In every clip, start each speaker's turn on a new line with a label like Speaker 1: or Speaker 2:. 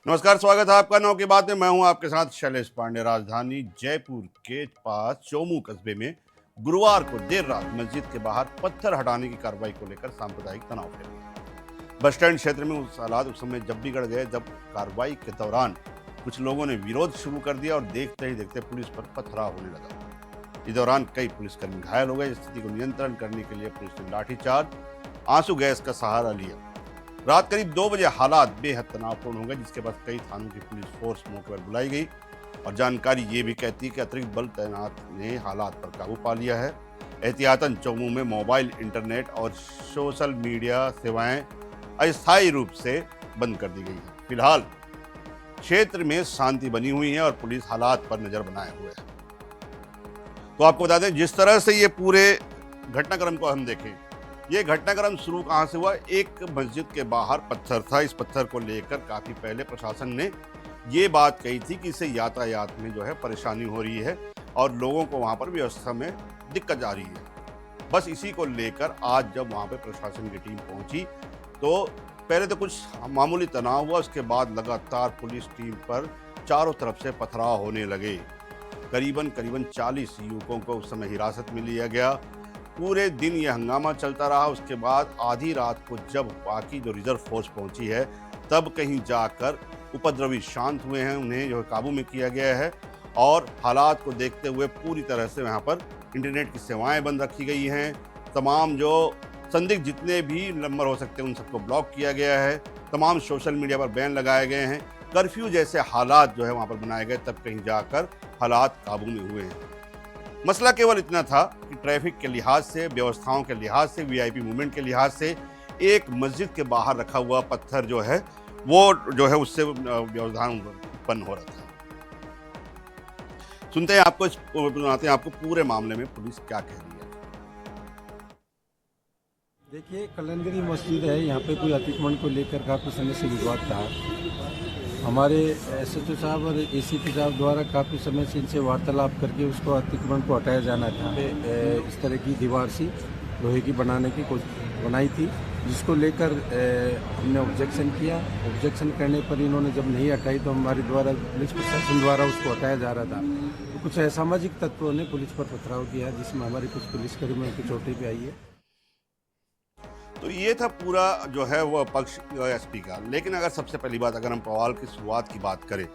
Speaker 1: नमस्कार, स्वागत है आपका नौ की बात में। मैं हूं आपके साथ शैलेश पांडे। राजधानी जयपुर के पास चोमू कस्बे में गुरुवार को देर रात मस्जिद के बाहर पत्थर हटाने की कार्रवाई को लेकर सांप्रदायिक तनाव फैल गया। बस स्टैंड क्षेत्र में उस समय जब बिगड़ गए जब कार्रवाई के दौरान कुछ लोगों ने विरोध शुरू कर दिया और देखते ही देखते पुलिस पर पथराव होने लगा। इस दौरान कई पुलिसकर्मी घायल हो गए। स्थिति को नियंत्रण करने के लिए पुलिस ने लाठीचार्ज, आंसू गैस का सहारा लिया। रात करीब 2 बजे हालात बेहद तनावपूर्ण हो गए, जिसके बाद कई थानों की पुलिस फोर्स मौके पर बुलाई गई और जानकारी ये भी कहती है कि अतिरिक्त बल तैनात ने हालात पर काबू पा लिया है। एहतियातन चोमू में मोबाइल, इंटरनेट और सोशल मीडिया सेवाएं अस्थायी रूप से बंद कर दी गई है। फिलहाल क्षेत्र में शांति बनी हुई है और पुलिस हालात पर नजर बनाए हुए है। तो आपको बता दें, जिस तरह से ये पूरे घटनाक्रम को हम देखें, ये घटनाक्रम शुरू कहां से हुआ। एक मस्जिद के बाहर पत्थर था। इस पत्थर को लेकर काफी पहले प्रशासन ने ये बात कही थी कि इससे यातायात में जो है परेशानी हो रही है और लोगों को वहां पर व्यवस्था में दिक्कत आ रही है। बस इसी को लेकर आज जब वहां पर प्रशासन की टीम पहुंची तो पहले तो कुछ मामूली तनाव हुआ, उसके बाद लगातार पुलिस टीम पर चारों तरफ से पथराव होने लगे। करीबन 40 युवकों को उस समय हिरासत में लिया गया। पूरे दिन ये हंगामा चलता रहा। उसके बाद आधी रात को जब बाकी जो रिजर्व फोर्स पहुंची है तब कहीं जाकर उपद्रवी शांत हुए हैं, उन्हें जो काबू में किया गया है और हालात को देखते हुए पूरी तरह से यहाँ पर इंटरनेट की सेवाएं बंद रखी गई हैं। तमाम जो संदिग्ध जितने भी नंबर हो सकते हैं उन सबको ब्लॉक किया गया है। तमाम सोशल मीडिया पर बैन लगाए गए हैं। कर्फ्यू जैसे हालात जो है वहाँ पर बनाए गए, तब कहीं जाकर हालात काबू में हुए हैं। मसला केवल इतना था कि ट्रैफिक के लिहाज से, व्यवस्थाओं के लिहाज से, वीआईपी मूवमेंट के लिहाज से एक मस्जिद के बाहर रखा हुआ पत्थर जो है वो जो है उससे व्यवधान उत्पन्न हो रहा था। सुनते हैं आपको, सुनाते हैं आपको पूरे मामले में पुलिस क्या कह रही है।
Speaker 2: देखिए, कलंदरी मस्जिद है, यहाँ पे कोई अतिक्रमण को लेकर काफ़ी समय से विवाद था। हमारे एसएचओ साहब और एसीपी साहब द्वारा काफ़ी समय से इनसे वार्तालाप करके उसको अतिक्रमण को हटाया जाना था। इस तरह की दीवार सी लोहे की बनाई थी, जिसको लेकर हमने ऑब्जेक्शन किया। ऑब्जेक्शन करने पर इन्होंने जब नहीं हटाई तो हमारे द्वारा, पुलिस प्रशासन द्वारा उसको हटाया जा रहा था। तो कुछ असामाजिक तत्वों ने पुलिस पर पथराव किया, जिसमें हमारे कुछ पुलिसकर्मियों की चोटें भी आई है।
Speaker 1: तो ये था पूरा जो है वो पक्ष एसपी का। लेकिन अगर सबसे पहली बात, अगर हम पवाल की शुरुआत की बात करें,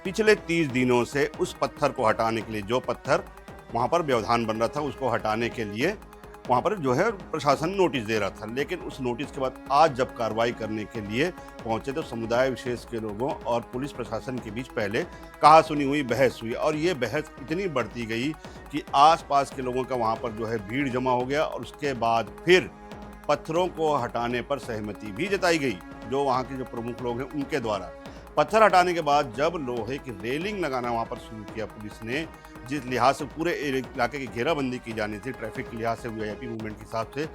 Speaker 1: पिछले 30 दिनों से उस पत्थर को हटाने के लिए, जो पत्थर वहाँ पर व्यवधान बन रहा था, उसको हटाने के लिए वहाँ पर जो है प्रशासन नोटिस दे रहा था। लेकिन उस नोटिस के बाद आज जब कार्रवाई करने के लिए पहुंचे तो समुदाय विशेष के लोगों और पुलिस प्रशासन के बीच पहले कहा सुनी हुई बहस हुई और ये बहस इतनी बढ़ती गई कि आसपास के लोगों का वहाँ पर जो है भीड़ जमा हो गया और उसके बाद फिर पत्थरों को हटाने पर सहमति भी जताई गई, जो वहाँ के जो प्रमुख लोग हैं उनके द्वारा। पत्थर हटाने के बाद जब लोहे की रेलिंग लगाना वहाँ पर शुरू किया पुलिस ने, जिस लिहाज से पूरे इलाके की घेराबंदी की जानी थी ट्रैफिक के लिहाज से, वीआईपी मूवमेंट के हिसाब से,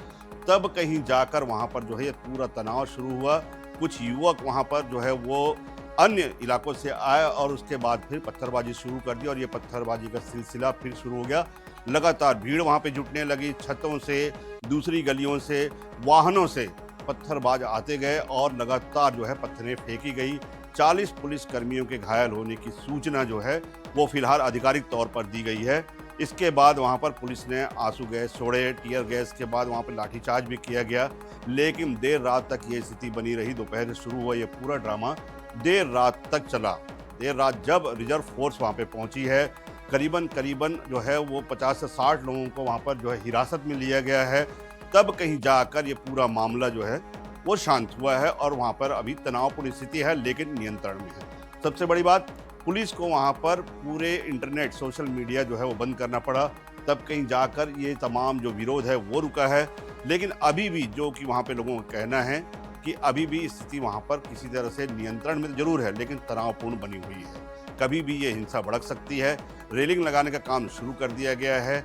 Speaker 1: तब कहीं जाकर वहाँ पर जो है पूरा तनाव शुरू हुआ। कुछ युवक वहाँ पर जो है वो अन्य इलाकों से आए और उसके बाद फिर पत्थरबाजी शुरू कर दी और ये पत्थरबाजी का सिलसिला फिर शुरू हो गया। लगातार भीड़ वहाँ पे जुटने लगी। छतों से, दूसरी गलियों से, वाहनों से पत्थरबाज आते गए और लगातार जो है पत्थरें फेंकी गई। 40 पुलिस कर्मियों के घायल होने की सूचना जो है वो फिलहाल आधिकारिक तौर पर दी गई है। इसके बाद वहाँ पर पुलिस ने आंसू गैस छोड़े, टीयर गैस के बाद वहाँ पर लाठीचार्ज भी किया गया। लेकिन देर रात तक ये स्थिति बनी रही। दोपहर से शुरू हुआ ये पूरा ड्रामा देर रात तक चला। देर रात जब रिजर्व फोर्स वहाँ पे पहुँची है, करीबन जो है वो 50 से 60 लोगों को वहाँ पर जो है हिरासत में लिया गया है, तब कहीं जाकर ये पूरा मामला जो है वो शांत हुआ है और वहाँ पर अभी तनावपूर्ण स्थिति है लेकिन नियंत्रण में है। सबसे बड़ी बात, पुलिस को वहाँ पर पूरे इंटरनेट, सोशल मीडिया जो है वो बंद करना पड़ा, तब कहीं जाकर ये तमाम जो विरोध है वो रुका है। लेकिन अभी भी जो कि वहाँ पे लोगों का कहना है कि अभी भी स्थिति वहाँ पर किसी तरह से नियंत्रण में जरूर है लेकिन तनावपूर्ण बनी हुई है। कभी भी ये हिंसा भड़क सकती है। रेलिंग लगाने का काम शुरू कर दिया गया है।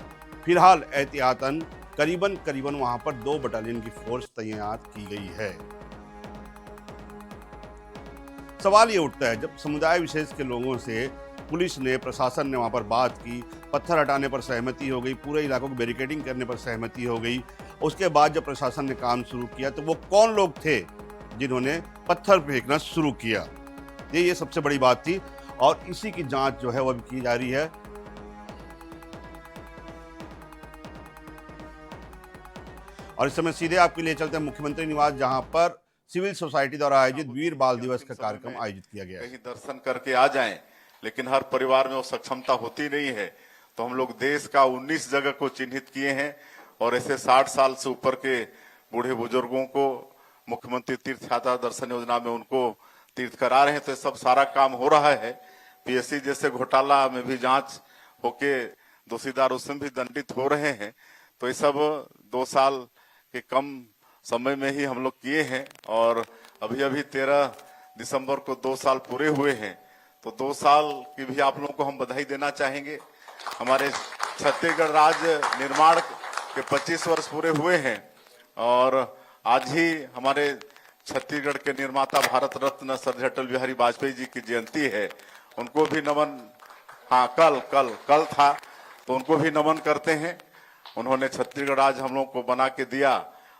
Speaker 1: फिलहाल एहतियातन करीबन वहां पर 2 बटालियन की फोर्स तैनात की गई है। सवाल ये उठता है, जब समुदाय विशेष के लोगों से पुलिस ने, प्रशासन ने वहां पर बात की, पत्थर हटाने पर सहमति हो गई, पूरे इलाकों को बैरिकेडिंग करने पर सहमति हो गई, उसके बाद जब प्रशासन ने काम शुरू किया तो वो कौन लोग थे जिन्होंने पत्थर फेंकना शुरू किया? ये सबसे बड़ी बात थी और इसी की जांच जो है वो अभी की जा रही है। और इस समय सीधे आपके लिए चलते हैं मुख्यमंत्री निवास, जहां पर सिविल सोसाइटी द्वारा आयोजित वीर बाल दिवस का कार्यक्रम आयोजित किया गया है।
Speaker 3: कहीं दर्शन करके आ जाएं, लेकिन हर परिवार में वो सक्षमता होती नहीं है, तो हम लोग देश का 19 जगह को चिन्हित किए हैं और ऐसे 60 साल से ऊपर के बूढ़े बुजुर्गों को मुख्यमंत्री तीर्थ यात्रा दर्शन योजना में उनको तीर्थ करा रहे हैं। तो सब सारा काम हो रहा है। पीएससी जैसे घोटाला में भी जांच होके दोषीदार उसमें भी दंडित हो रहे हैं। तो ये सब 2 साल के कम समय में ही हम लोग किए हैं और अभी अभी 13 दिसंबर को 2 साल पूरे हुए हैं। तो 2 साल की भी आप लोगों को हम बधाई देना चाहेंगे। हमारे छत्तीसगढ़ राज्य निर्माण के 25 वर्ष पूरे हुए हैं और आज ही हमारे छत्तीसगढ़ के निर्माता भारत रत्न सर अटल बिहारी वाजपेयी जी की जयंती है। उनको भी नमन, हाँ कल था, तो उनको भी नमन करते हैं। उन्होंने छत्तीसगढ़ राज्य हम लोग को बना के दिया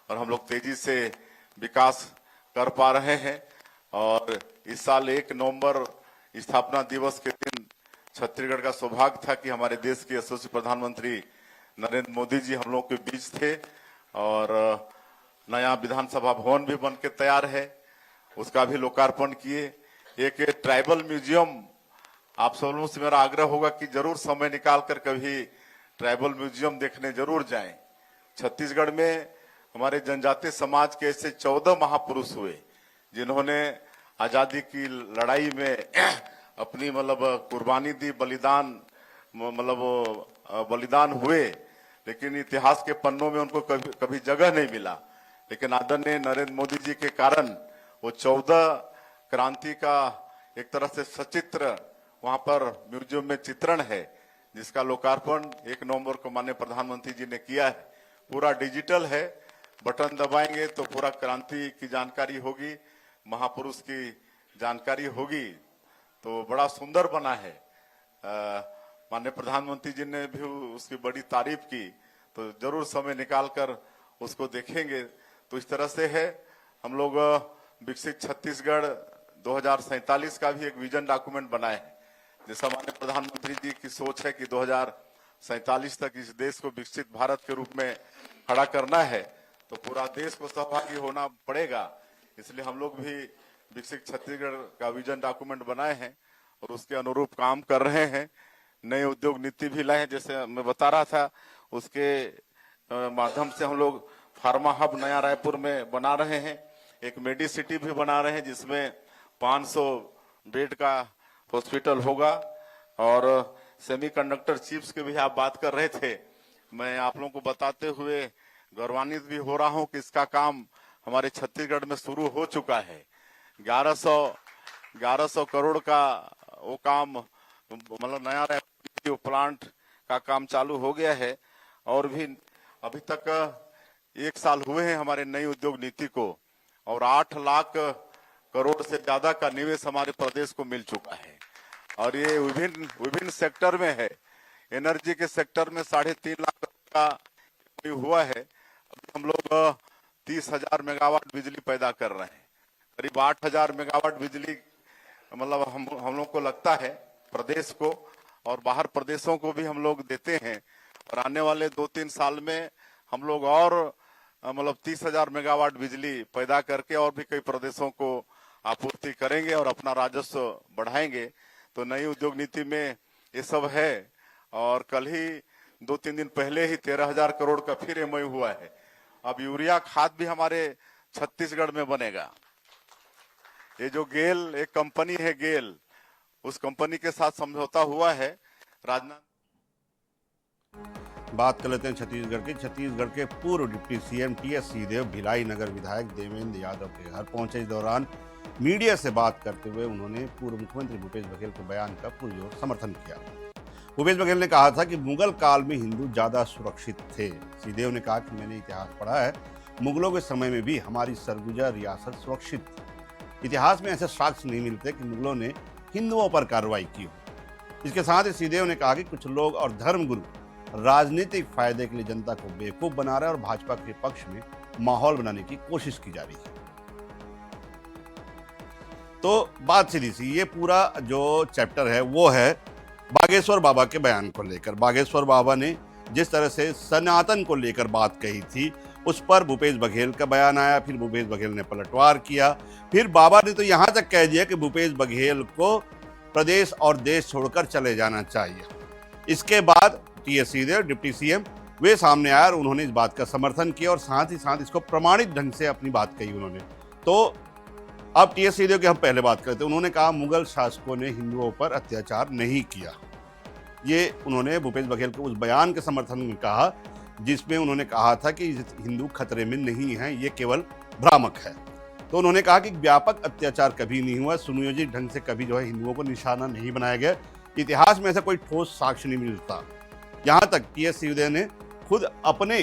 Speaker 3: और हम लोग तेजी से विकास कर पा रहे हैं। और इस साल 1 नवंबर स्थापना दिवस के दिन छत्तीसगढ़ का सौभाग्य था कि हमारे देश के यशस्वी प्रधानमंत्री नरेंद्र मोदी जी हम लोग के बीच थे और नया विधानसभा भवन भी बन के तैयार है, उसका भी लोकार्पण किए। एक ट्राइबल म्यूजियम, आप सब लोगों से मेरा आग्रह होगा कि जरूर समय निकाल कर कभी ट्राइबल म्यूजियम देखने जरूर जाएं। छत्तीसगढ़ में हमारे जनजातीय समाज के ऐसे 14 महापुरुष हुए जिन्होंने आजादी की लड़ाई में अपनी कुर्बानी दी, बलिदान हुए, लेकिन इतिहास के पन्नों में उनको कभी जगह नहीं मिला। लेकिन आदरणीय नरेंद्र मोदी जी के कारण वो 14 क्रांति का एक तरह से सचित्र वहां पर म्यूजियम में चित्रण है, जिसका लोकार्पण 1 नवंबर को माननीय प्रधानमंत्री जी ने किया है। पूरा डिजिटल है, बटन दबाएंगे तो पूरा क्रांति की जानकारी होगी, महापुरुष की जानकारी होगी। तो बड़ा सुंदर बना है। माननीय प्रधानमंत्री जी ने भी उसकी बड़ी तारीफ की, तो जरूर समय निकाल कर उसको देखेंगे। तो इस तरह से है, हम लोग विकसित छत्तीसगढ़ 2047 का भी एक विजन डॉक्यूमेंट बनाए हैं। जैसा माननीय प्रधानमंत्री जी की सोच है कि 2047 तक इस देश को विकसित भारत के रूप में खड़ा करना है, तो पूरा देश को सहभागी होना पड़ेगा। इसलिए हम लोग भी विकसित छत्तीसगढ़ का विजन डॉक्यूमेंट बनाए हैं और उसके अनुरूप काम कर रहे हैं। नए उद्योग नीति भी लाए हैं, जैसे मैं बता रहा था, उसके माध्यम से हम लोग फार्मा हब नया रायपुर में बना रहे हैं। एक मेडी सिटी भी बना रहे हैं जिसमें 500 बेड का हॉस्पिटल होगा। और सेमीकंडक्टर चिप्स के भी आप बात कर रहे थे, मैं आप लोगों को बताते हुए गौरवान्वित भी हो रहा हूं कि इसका काम हमारे छत्तीसगढ़ में शुरू हो चुका है। 1100 करोड़ का वो काम नया प्लांट का काम चालू हो गया है और भी अभी तक 1 साल हुए हैं हमारे नई उद्योग नीति को और 8 लाख करोड़ से ज्यादा का निवेश हमारे प्रदेश को मिल चुका है। और ये विभिन्न सेक्टर में है। एनर्जी के सेक्टर में 3.5 लाख का हुआ है। अभी हम लोग 30,000 मेगावाट बिजली पैदा कर रहे हैं। करीब 8,000 मेगावाट बिजली हम लोग को लगता है प्रदेश को, और बाहर प्रदेशों को भी हम लोग देते हैं। और आने वाले 2-3 साल में हम लोग और 30,000 मेगावाट बिजली पैदा करके और भी कई प्रदेशों को आपूर्ति करेंगे और अपना राजस्व बढ़ाएंगे। तो नई उद्योग नीति में ये सब है। और कल ही 2-3 दिन पहले ही 13,000 करोड़ का फिर एमओयू हुआ है। अब यूरिया खाद भी हमारे छत्तीसगढ़ में बनेगा। ये जो गेल एक कंपनी है, गेल, उस कंपनी के साथ समझौता हुआ है। राजनाथ
Speaker 1: बात कर लेते हैं छत्तीसगढ़ के पूर्व डिप्टी सीएम टीएस सिंहदेव भिलाई नगर विधायक देवेंद्र यादव के घर पहुंचे। इस दौरान मीडिया से बात करते हुए उन्होंने पूर्व मुख्यमंत्री भूपेश बघेल के बयान का पुरजोर समर्थन किया। भूपेश बघेल ने कहा था कि मुगल काल में हिंदू ज्यादा सुरक्षित थे। सिंहदेव ने कहा कि मैंने इतिहास पढ़ा है, मुगलों के समय में भी हमारी सरगुजा रियासत सुरक्षित थी। इतिहास में ऐसे साक्ष्य नहीं मिलते कि मुगलों ने हिंदुओं पर कार्रवाई की हो। इसके साथ ही सिंहदेव ने कहा कि कुछ लोग और धर्मगुरु राजनीतिक फायदे के लिए जनता को बेवकूफ बना रहे हैं और भाजपा के पक्ष में माहौल बनाने की कोशिश की जा रही है। तो बात सीधी सी, ये पूरा जो चैप्टर है वो है बागेश्वर बाबा के बयान को लेकर। बागेश्वर बाबा ने जिस तरह से सनातन को लेकर बात कही थी, उस पर भूपेश बघेल का बयान आया, फिर भूपेश बघेल ने पलटवार किया, फिर बाबा ने तो यहाँ तक कह दिया कि भूपेश बघेल को प्रदेश और देश छोड़कर चले जाना चाहिए। इसके बाद टीएस सिंहदेव डिप्टी सीएम वे सामने आए और उन्होंने इस बात का समर्थन किया और साथ ही साथ इसको प्रमाणित ढंग से अपनी बात कही उन्होंने। तो अब टीएस सिंहदेव की हम पहले बात करते हैं। उन्होंने कहा मुगल शासकों ने हिंदुओं पर अत्याचार नहीं किया। ये उन्होंने भूपेश बघेल के उस बयान के समर्थन में कहा जिसमें उन्होंने कहा था कि हिंदू खतरे में नहीं है, ये केवल भ्रामक है। तो उन्होंने कहा कि व्यापक अत्याचार कभी नहीं हुआ, सुनियोजित ढंग से कभी जो है हिंदुओं को निशाना नहीं बनाया गया, इतिहास में ऐसा कोई ठोस साक्ष्य नहीं मिलता। यहाँ तक टीएस सिंहदेव ने खुद अपने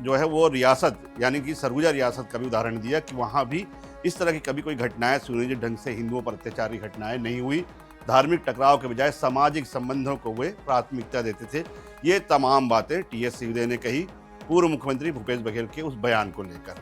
Speaker 1: जो है वो रियासत यानी कि सरगुजा रियासत का भी उदाहरण दिया कि वहाँ भी इस तरह की कभी कोई घटनाएं सुनियोजित ढंग से हिंदुओं पर अत्याचारी घटनाएं नहीं हुई। धार्मिक टकराव के बजाय सामाजिक संबंधों को वे प्राथमिकता देते थे। ये तमाम बातें टीएस सिंहदेव ने कही पूर्व मुख्यमंत्री भूपेश बघेल के उस बयान को लेकर।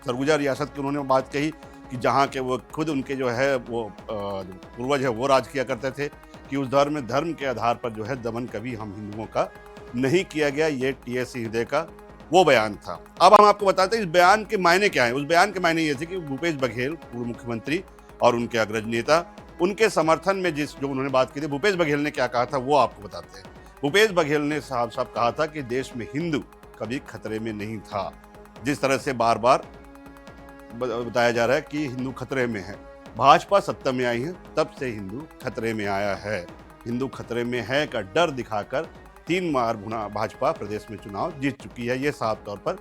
Speaker 1: सरगुजा रियासत की उन्होंने बात कही कि जहाँ के वो खुद उनके जो है वो पूर्वज है वो राज किया करते थे कि उस धर्म के आधार पर जो है दमन कभी हम हिंदुओं का नहीं किया गया। ये टीएस सिंहदेव का वो बयान था। अब हम आपको बताते हैं इस बयान के मायने क्या है। उस बयान के मायने ये थे कि भूपेश बघेल पूर्व मुख्यमंत्री और उनके अग्रज नेता, उनके समर्थन में जो उन्होंने बात की थी, भूपेश बघेल ने क्या कहा था वो आपको बताते हैं। भूपेश बघेल ने साफ साफ कहा था कि देश में हिंदू कभी खतरे में नहीं था। जिस तरह से बार बार बताया जा रहा है कि हिंदू खतरे में है, भाजपा सत्ता में आई है तब से हिंदू खतरे में आया है। हिंदू खतरे में है का डर दिखाकर 3 बार भाजपा प्रदेश में चुनाव जीत चुकी है। ये साफ तौर पर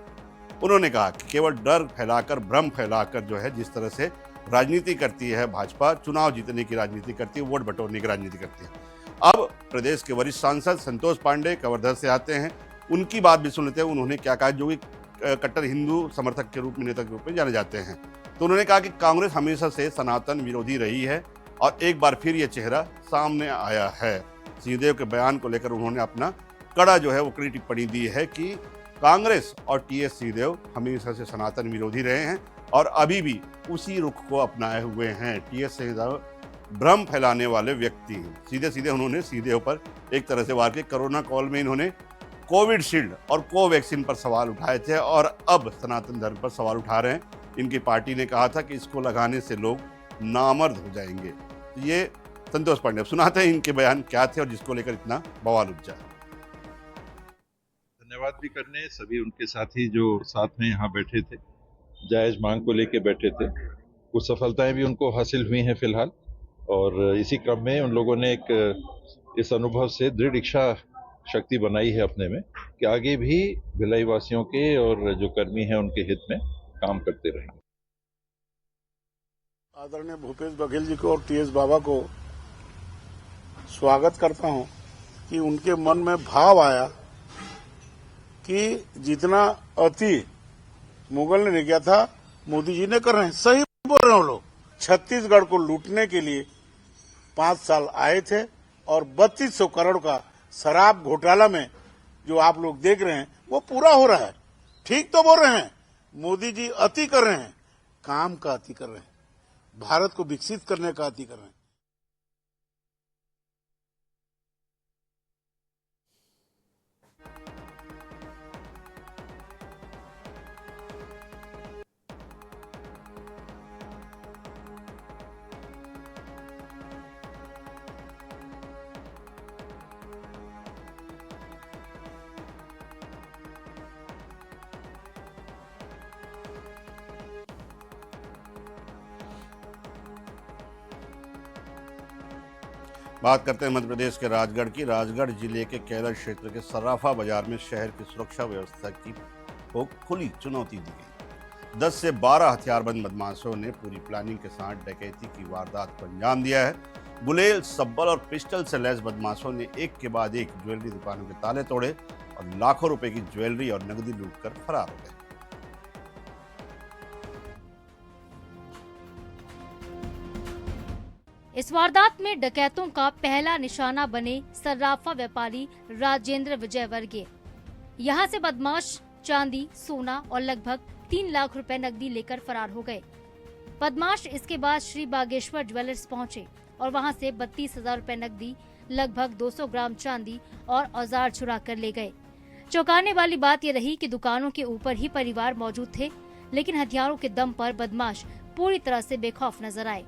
Speaker 1: उन्होंने कहा कि केवल डर फैलाकर, भ्रम फैलाकर जो है जिस तरह से राजनीति करती है भाजपा, चुनाव जीतने की राजनीति करती है, वोट बटोरने की राजनीति करती है। अब प्रदेश के वरिष्ठ सांसद संतोष पांडे कवर्धा से आते हैं, उनकी बात भी सुन लेते हैं। उन्होंने क्या कहा, जो कि कट्टर हिंदू समर्थक के रूप में, नेता के रूप में जाने जाते हैं। तो उन्होंने कहा कि कांग्रेस हमेशा से सनातन विरोधी रही है और एक बार फिर ये चेहरा सामने आया है। सिंहदेव के बयान को लेकर उन्होंने अपना कड़ा जो है वो कड़ी टिप्पणी दी है कि कांग्रेस और टीएस सिंहदेव हमेशा से सनातन विरोधी रहे हैं और अभी भी उसी रुख को अपनाए हुए हैं। टीएस सिंहदेव भ्रम फैलाने वाले व्यक्ति हैं। सीधे सीधे उन्होंने सिंहदेव पर एक तरह से वार किया। कोरोना कॉल में इन्होंने कोविशील्ड और कोवैक्सीन पर सवाल उठाए थे और अब सनातन धर्म पर सवाल उठा रहे हैं। इनकी पार्टी ने कहा था कि इसको लगाने से लोग नामर्द हो जाएंगे। ये संतोष पांडे, सुनाते हैं इनके बयान क्या थे और जिसको लेकर इतना बवाल उपजा।
Speaker 4: धन्यवाद भी करने सभी उनके साथी जो साथ में यहाँ बैठे थे, जायज मांग को लेके बैठे थे। कुछ सफलताएं भी उनको हासिल हुई हैं फिलहाल, और इसी क्रम में उन लोगों ने इस अनुभव से दृढ़ इच्छा शक्ति बनाई है अपने में कि आगे भी भिलाई वासियों के और जो कर्मी हैं उनके हित में काम करते रहेंगे।
Speaker 5: आदरणीय भूपेश बघेल जी को और टीएस बाबा को स्वागत करता हूं कि उनके मन में भाव आया कि जितना अति मुगल ने नहीं किया था मोदी जी ने कर रहे हैं। सही बोल रहे हैं लोग। छत्तीसगढ़ को लूटने के लिए 5 साल आए थे और 3200 करोड़ का शराब घोटाला में जो आप लोग देख रहे हैं वो पूरा हो रहा है। ठीक तो बोल रहे हैं, मोदी जी अति कर रहे हैं, काम का अति कर रहे हैं, भारत को विकसित करने का अति कर रहे हैं।
Speaker 1: बात करते हैं मध्य प्रदेश के राजगढ़ की। राजगढ़ जिले के कैला क्षेत्र के सर्राफा बाजार में शहर की सुरक्षा व्यवस्था को खुली चुनौती दी गई। 10 से 12 हथियारबंद बदमाशों ने पूरी प्लानिंग के साथ डकैती की वारदात को अंजाम दिया है। गुलेल, सब्बल और पिस्टल से लैस बदमाशों ने एक के बाद एक ज्वेलरी दुकानों के ताले तोड़े और लाखों रुपए की ज्वेलरी और नकदी लूटकर फरार हो गए।
Speaker 6: इस वारदात में डकैतों का पहला निशाना बने सर्राफा व्यापारी राजेंद्र विजय वर्गीय। यहां से बदमाश चांदी, सोना और लगभग 3 लाख रुपए नकदी लेकर फरार हो गए। बदमाश इसके बाद श्री बागेश्वर ज्वेलर्स पहुंचे और वहां से 32,000 रुपए नकदी, लगभग 200 ग्राम चांदी और औजार चुरा कर ले गए। चौंकाने वाली बात यह रही कि दुकानों के ऊपर ही परिवार मौजूद थे, लेकिन हथियारों के दम पर बदमाश पूरी तरह से बेखौफ नजर आए।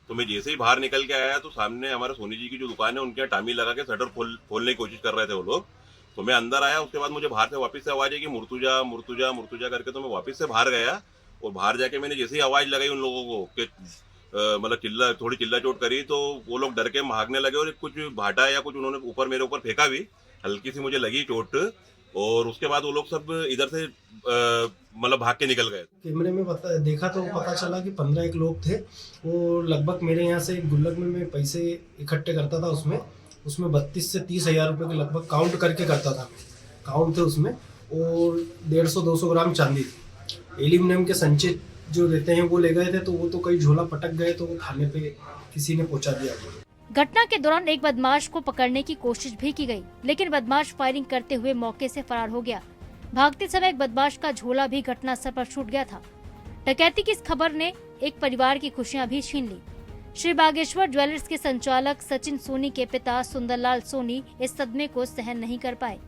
Speaker 7: तो मैं जैसे ही बाहर निकल के आया तो सामने हमारे सोनी जी की जो दुकान है उनके यहाँ टामी लगा के शटर खोलने की कोशिश कर रहे थे वो लोग। तो मैं अंदर आया, उसके बाद मुझे बाहर से वापस से आवाज आई कि मुर्तुजा मुर्तुजा मुर्तुजा करके, तो मैं वापस से बाहर गया और बाहर जाके मैंने जैसे ही आवाज लगाई उन लोगों को कि मतलब थोड़ी चिल्ला चोट करी, तो वो लोग डर के भागने लगे और कुछ भाटा या कुछ उन्होंने ऊपर मेरे ऊपर फेंका भी, हल्की सी मुझे लगी चोट। और उसके बाद वो लोग सब इधर से मतलब भाग के निकल गए।
Speaker 8: कैमरे में देखा तो पता चला कि 15 लोग थे। वो लगभग मेरे यहाँ से एक गुल्लक में मैं पैसे इकट्ठे करता था, उसमें 32 से 30 हज़ार रुपये के लगभग काउंट करके करता था मैं। काउंट थे उसमें, और 150-200 ग्राम चांदी थी। एल्यूमिनियम के संचित जो देते हैं वो ले गए थे, तो वो तो कई झोला पटक गए, तो वो थाने पे किसी ने पहुँचा दिया।
Speaker 6: घटना के दौरान एक बदमाश को पकड़ने की कोशिश भी की गई, लेकिन बदमाश फायरिंग करते हुए मौके से फरार हो गया। भागते समय एक बदमाश का झोला भी घटनास्थल पर छूट गया था। डकैती की इस खबर ने एक परिवार की खुशियां भी छीन ली। श्री बागेश्वर ज्वेलर्स के संचालक सचिन सोनी के पिता सुंदरलाल सोनी इस सदमे को सहन नहीं कर पाए।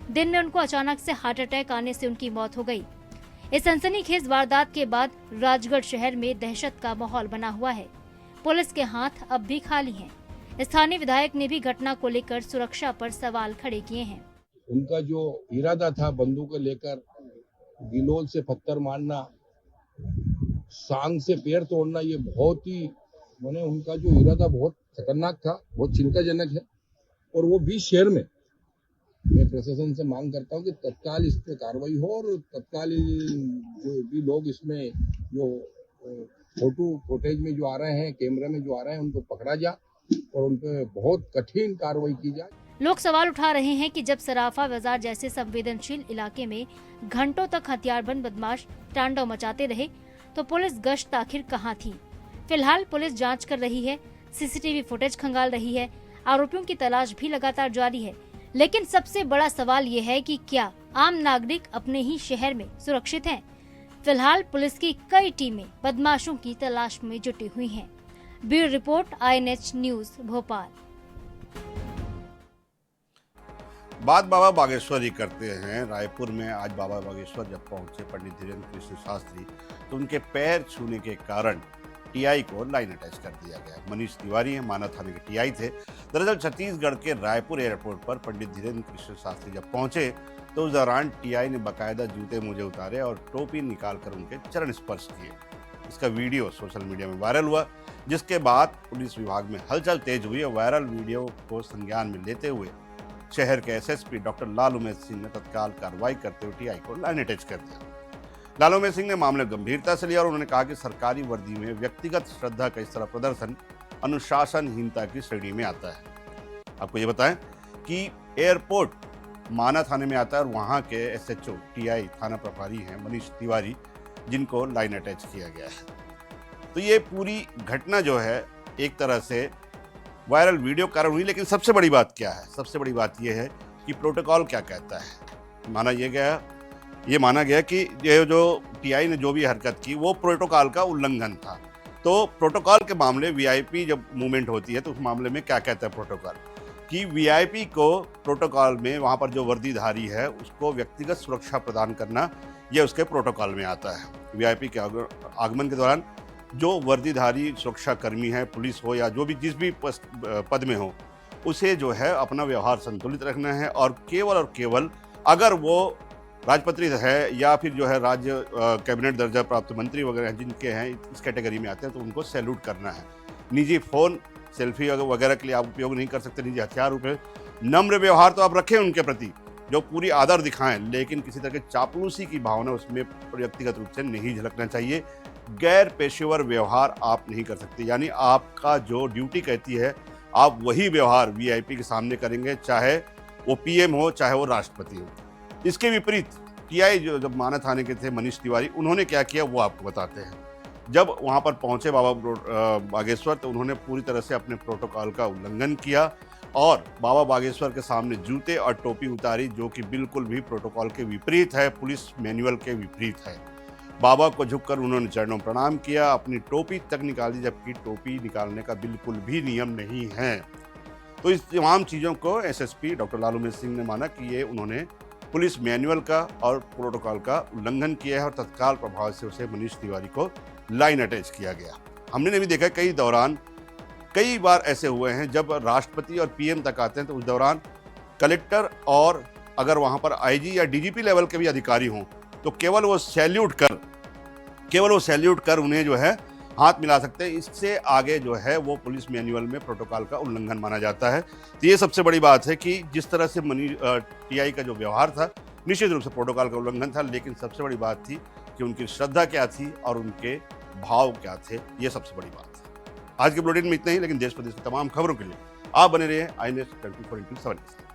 Speaker 6: दिन में उनको अचानक से हार्ट अटैक आने से उनकी मौत हो गई। इस सनसनीखेज वारदात के बाद राजगढ़ शहर में दहशत का माहौल बना हुआ है। पुलिस के हाथ अब भी खाली हैं। स्थानीय विधायक ने भी घटना को लेकर सुरक्षा पर सवाल खड़े किए हैं।
Speaker 9: उनका जो इरादा था बंदूक लेकर गिलोल से पत्थर मारना, सांग से पैर तोड़ना, ये बहुत ही मैंने उनका जो इरादा बहुत खतरनाक था, बहुत चिंताजनक है। और वो भी शहर में मैं प्रशासन से मांग करता हूँ कि तत्काल इस पर कार्रवाई हो और तत्काल जो भी लोग इसमें जो फोटो फुटेज में जो आ रहे हैं, कैमरा में जो आ रहे हैं, उनको पकड़ा जाए और उन पर बहुत कठिन कार्रवाई की जाए।
Speaker 6: लोग सवाल उठा रहे हैं कि जब सराफा बाजार जैसे संवेदनशील इलाके में घंटों तक हथियारबंद बदमाश तांडव मचाते रहे, तो पुलिस गश्त आखिर कहां थी? फिलहाल पुलिस जांच कर रही है, सीसीटीवी फुटेज खंगाल रही है, आरोपियों की तलाश भी लगातार जारी है। लेकिन सबसे बड़ा सवाल ये है कि क्या आम नागरिक अपने ही शहर में सुरक्षित हैं? फिलहाल पुलिस की कई टीमें बदमाशों की तलाश में जुटी हुई हैं। Bureau report, INH news, Bhopal.
Speaker 1: बात बाबा बागेश्वर ही करते हैं। रायपुर में आज बाबा बागेश्वर जब पहुंचे पंडित धीरेन्द्र कृष्ण शास्त्री, तो उनके पैर छूने के कारण टीआई को लाइन अटैच कर दिया गया। मनीष तिवारी है, माना थाने के टीआई थे। दरअसल छत्तीसगढ़ के रायपुर एयरपोर्ट पर पंडित धीरेन्द्र कृष्ण शास्त्री जब पहुंचे, तो उस दौरान टीआई ने बाकायदा जूते मोजे उतारे और टोपी निकालकर उनके चरण स्पर्श किए। इसका वीडियो सोशल मीडिया में वायरल हुआ, जिसके बाद पुलिस विभाग में हलचल तेज हुई और वायरल वीडियो को संज्ञान में लेते हुए शहर के एसएसपी डॉक्टर लाल उमेश सिंह ने तत्काल कार्रवाई करते हुए टीआई को लाइन अटैच कर दिया। लाल उमेश सिंह ने मामले गंभीरता से लिया और उन्होंने कहा कि सरकारी वर्दी में व्यक्तिगत श्रद्धा का इस तरह प्रदर्शन अनुशासनहीनता की श्रेणी में आता है। आपको ये बताएं कि एयरपोर्ट माना थाने में आता है और वहाँ के एसएचओ टीआई थाना प्रभारी हैं मनीष तिवारी, जिनको लाइन अटैच किया गया है। तो ये पूरी घटना जो है एक तरह से वायरल वीडियो कारण हुई, लेकिन सबसे बड़ी बात क्या है? सबसे बड़ी बात यह है कि प्रोटोकॉल क्या कहता है। ये माना गया कि ये जो टीआई ने जो भी हरकत की वो प्रोटोकॉल का उल्लंघन था। तो प्रोटोकॉल के मामले वीआईपी जब मूवमेंट होती है तो उस मामले में क्या कहता है प्रोटोकॉल, कि वीआईपी को प्रोटोकॉल में वहाँ पर जो वर्दीधारी है उसको व्यक्तिगत सुरक्षा प्रदान करना, ये उसके प्रोटोकॉल में आता है। वीआईपी के आगमन के दौरान जो वर्दीधारी सुरक्षा कर्मी है, पुलिस हो या जो भी जिस भी पद में हो, उसे जो है अपना व्यवहार संतुलित रखना है और केवल अगर वो राजपत्रित है या फिर जो है राज्य कैबिनेट दर्जा प्राप्त मंत्री वगैरह जिनके हैं इस कैटेगरी में आते हैं, तो उनको सैल्यूट करना है। निजी फ़ोन, सेल्फी वगैरह के लिए आप उपयोग नहीं कर सकते, निजी हथियार उपयोग। नम्र व्यवहार तो आप रखें उनके प्रति, जो पूरी आदर दिखाएं, लेकिन किसी तरह की चापलूसी की भावना उसमें व्यक्तिगत रूप से नहीं झलकना चाहिए। गैर पेशेवर व्यवहार आप नहीं कर सकते, यानी आपका जो ड्यूटी कहती है आप वही व्यवहार वीआईपी के सामने करेंगे, चाहे वो पीएम हो चाहे वो राष्ट्रपति हो। इसके विपरीत टीआई जो जब माना थाने के थे मनीष तिवारी, उन्होंने क्या किया वो आपको बताते हैं। जब वहाँ पर पहुँचे बाबा बागेश्वर, तो उन्होंने पूरी तरह से अपने प्रोटोकॉल का उल्लंघन किया और बाबा बागेश्वर के सामने जूते और टोपी उतारी, जो कि बिल्कुल भी प्रोटोकॉल के विपरीत है, पुलिस मैनुअल के विपरीत है। बाबा को झुककर उन्होंने चरणों में प्रणाम किया, अपनी टोपी तक निकाली, जबकि टोपी निकालने का बिल्कुल भी नियम नहीं है। तो इस तमाम चीज़ों को एसएसपी डॉक्टर लालू सिंह ने माना कि ये उन्होंने पुलिस मैनुअल का और प्रोटोकॉल का उल्लंघन किया है और तत्काल प्रभाव से उसे मनीष तिवारी को लाइन अटैच किया गया। हमने भी देखा कई बार ऐसे हुए हैं जब राष्ट्रपति और पीएम तक आते हैं तो उस दौरान कलेक्टर और अगर वहां पर आईजी या डीजीपी लेवल के भी अधिकारी हों तो केवल वो सैल्यूट कर उन्हें जो है हाथ मिला सकते हैं। इससे आगे जो है वो पुलिस मैनुअल में प्रोटोकॉल का उल्लंघन माना जाता है। तो ये सबसे बड़ी बात है कि जिस तरह से टीआई का जो व्यवहार था निश्चित रूप से प्रोटोकॉल का उल्लंघन था, लेकिन सबसे बड़ी बात थी कि उनकी श्रद्धा क्या थी और उनके भाव क्या थे, ये सबसे बड़ी बात है। आज के बुलेटिन में इतना ही, लेकिन देश प्रदेश की तमाम खबरों के लिए आप बने रहिए आई न्यूज़ 24/7 के साथ।